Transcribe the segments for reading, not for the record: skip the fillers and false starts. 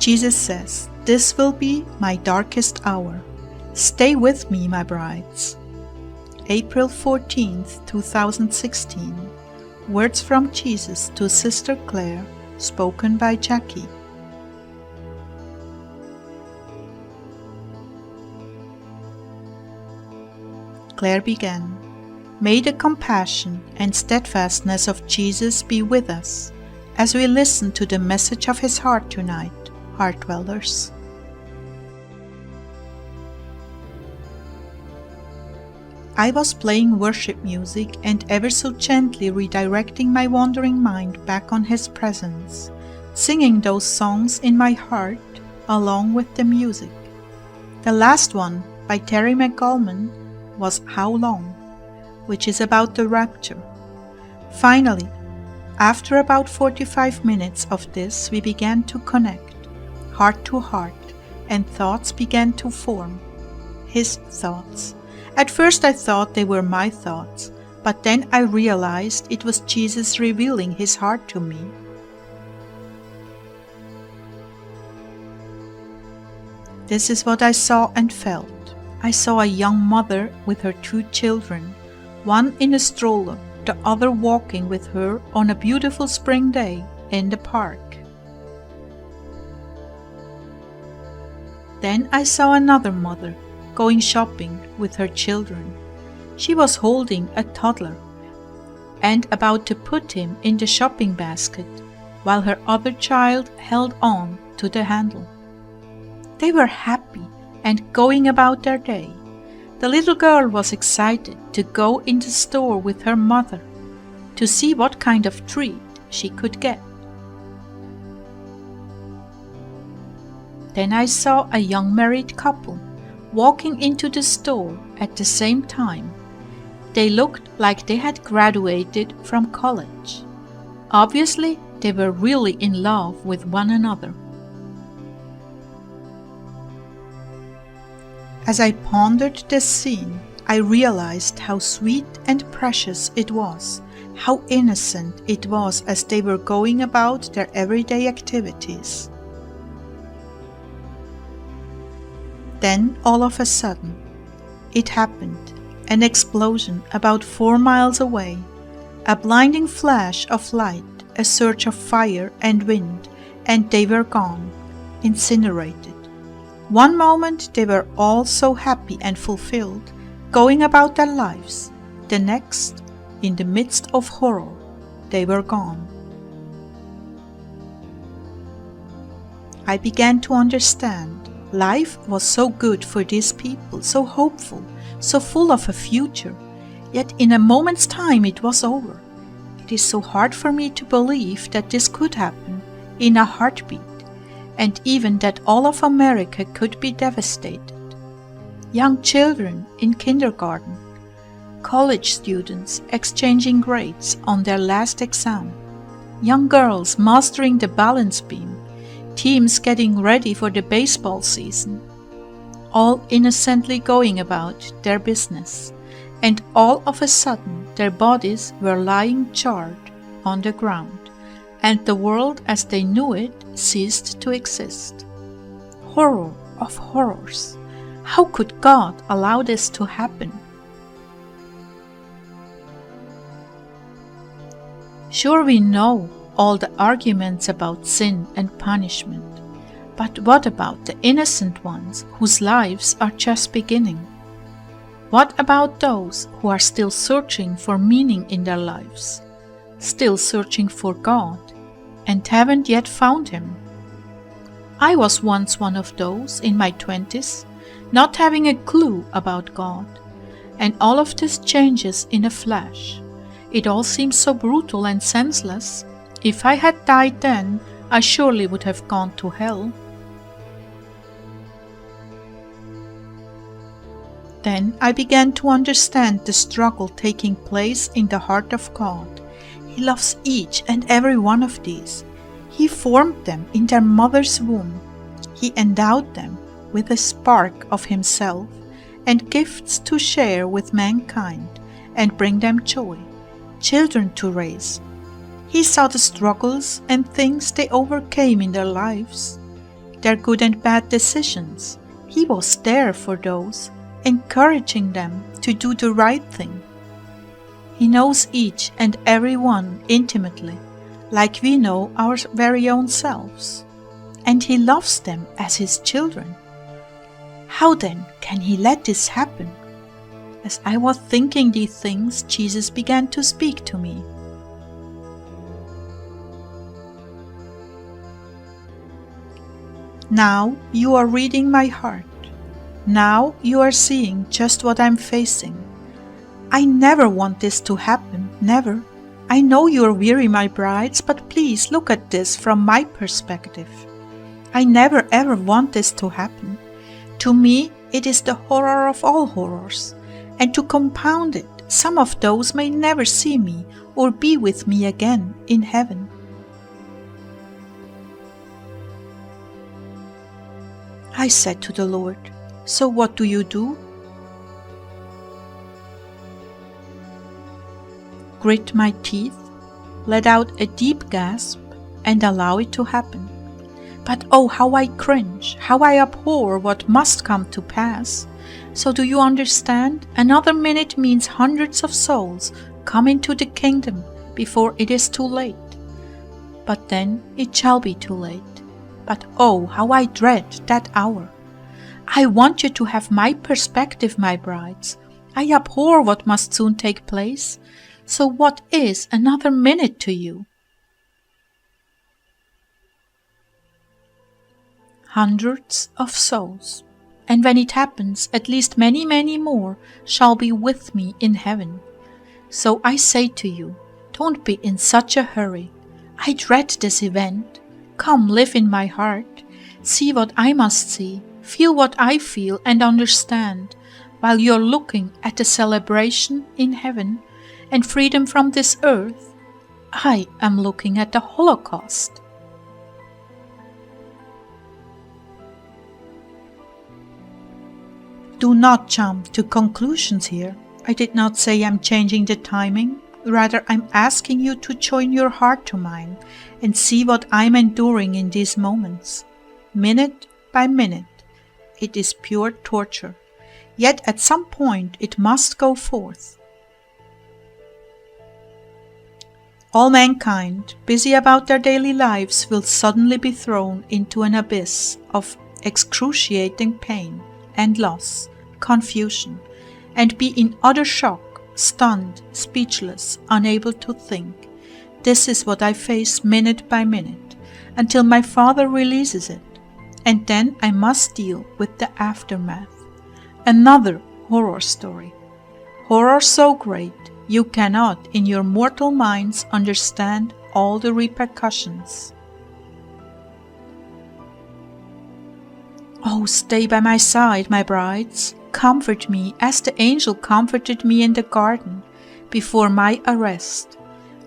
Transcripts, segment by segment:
Jesus says, "This will be my darkest hour. Stay with me, my brides." April 14th, 2016. Words from Jesus to Sister Clare, spoken by Jackie. Clare began, "May the compassion and steadfastness of Jesus be with us as we listen to the message of His heart tonight, Heartdwellers." I was playing worship music and ever so gently redirecting my wandering mind back on His presence, singing those songs in my heart along with the music. The last one, by Terry MacAlmon, was "How Long?", which is about the rapture. Finally, after about 45 minutes of this, we began to connect, heart to heart, and thoughts began to form. His thoughts. At first I thought they were my thoughts, but then I realized it was Jesus revealing His heart to me. This is what I saw and felt. I saw a young mother with her 2 children, one in a stroller, the other walking with her on a beautiful spring day in the park. Then I saw another mother going shopping with her children. She was holding a toddler and about to put him in the shopping basket, while her other child held on to the handle. They were happy and going about their day. The little girl was excited to go in the store with her mother to see what kind of treat she could get. Then I saw a young married couple walking into the store at the same time. They looked like they had graduated from college. Obviously, they were really in love with one another. As I pondered this scene, I realized how sweet and precious it was, how innocent it was as they were going about their everyday activities. Then, all of a sudden, it happened, an explosion about 4 miles away, a blinding flash of light, a surge of fire and wind, and they were gone, incinerated. One moment they were all so happy and fulfilled, going about their lives. The next, in the midst of horror, they were gone. I began to understand. Life was so good for these people, so hopeful, so full of a future, yet in a moment's time it was over. It is so hard for me to believe that this could happen in a heartbeat, and even that all of America could be devastated. Young children in kindergarten, college students exchanging grades on their last exam, young girls mastering the balance beam, teams getting ready for the baseball season, all innocently going about their business, and all of a sudden their bodies were lying charred on the ground, and the world as they knew it ceased to exist. Horror of horrors! How could God allow this to happen? Sure, we know all the arguments about sin and punishment, but what about the innocent ones whose lives are just beginning? What about those who are still searching for meaning in their lives, still searching for God, and haven't yet found Him? I was once one of those in my 20s, not having a clue about God, and all of this changes in a flash. It all seems so brutal and senseless. If I had died then, I surely would have gone to hell. Then I began to understand the struggle taking place in the heart of God. He loves each and every one of these. He formed them in their mother's womb. He endowed them with a spark of Himself and gifts to share with mankind and bring them joy, children to raise. He saw the struggles and things they overcame in their lives. their good and bad decisions. He was there for those, encouraging them to do the right thing. He knows each and every one intimately, like we know our very own selves. And He loves them as His children. How then can He let this happen? As I was thinking these things, Jesus began to speak to me. Now you are reading my heart. Now you are seeing just what I'm facing. I never want this to happen, never. I know you are weary, my brides, but please look at this from my perspective. I never ever want this to happen. To me, it is the horror of all horrors. And to compound it, some of those may never see me or be with me again in heaven. I said to the Lord, "So what do you do?" Grit my teeth, let out a deep gasp, and allow it to happen. But oh, how I cringe, how I abhor what must come to pass. So do you understand? Another minute means hundreds of souls come into the kingdom before it is too late. But then it shall be too late. But oh, how I dread that hour. I want you to have my perspective, my brides. I abhor what must soon take place. So what is another minute to you? Hundreds of souls. And when it happens, at least many, many more shall be with me in heaven. So I say to you, don't be in such a hurry. I dread this event. Come, live in my heart. See what I must see. Feel what I feel and understand, while you're looking at the celebration in heaven and freedom from this earth. I am looking at the Holocaust. Do not jump to conclusions here. I did not say I'm changing the timing. Rather, I'm asking you to join your heart to mine and see what I'm enduring in these moments. Minute by minute, it is pure torture. Yet at some point it must go forth. All mankind, busy about their daily lives, will suddenly be thrown into an abyss of excruciating pain and loss, confusion, and be in utter shock, stunned, speechless, unable to think. This is what I face minute by minute, until my Father releases it, and then I must deal with the aftermath. Another horror story. Horror so great, you cannot in your mortal minds understand all the repercussions. Oh, stay by my side, my brides. Comfort me as the angel comforted me in the garden before my arrest.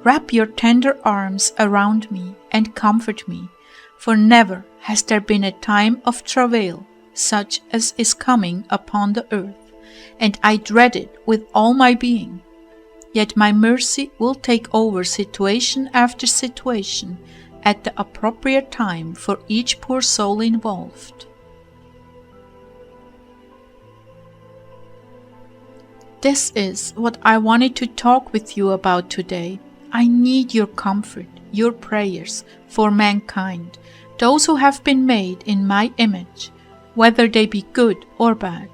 Wrap your tender arms around me and comfort me, for never has there been a time of travail such as is coming upon the earth, and I dread it with all my being. Yet my mercy will take over situation after situation at the appropriate time for each poor soul involved. This is what I wanted to talk with you about today. I need your comfort, your prayers for mankind, those who have been made in my image, whether they be good or bad.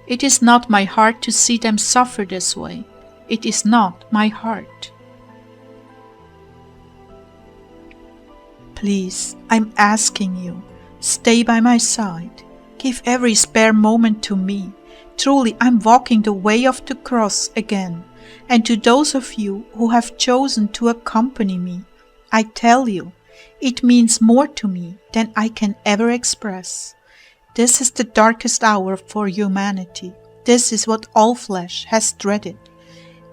It is not my heart to see them suffer this way. It is not my heart. Please, I'm asking you, stay by my side. Give every spare moment to me. Truly, I'm walking the way of the cross again, and to those of you who have chosen to accompany me, I tell you, it means more to me than I can ever express. This is the darkest hour for humanity. This is what all flesh has dreaded.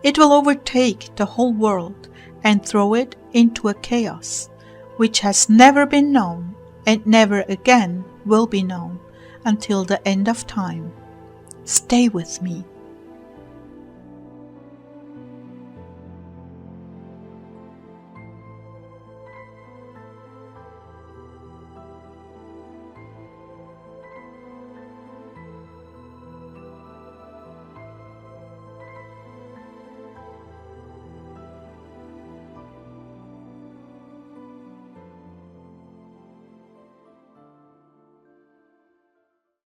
It will overtake the whole world and throw it into a chaos, which has never been known and never again will be known until the end of time. Stay with me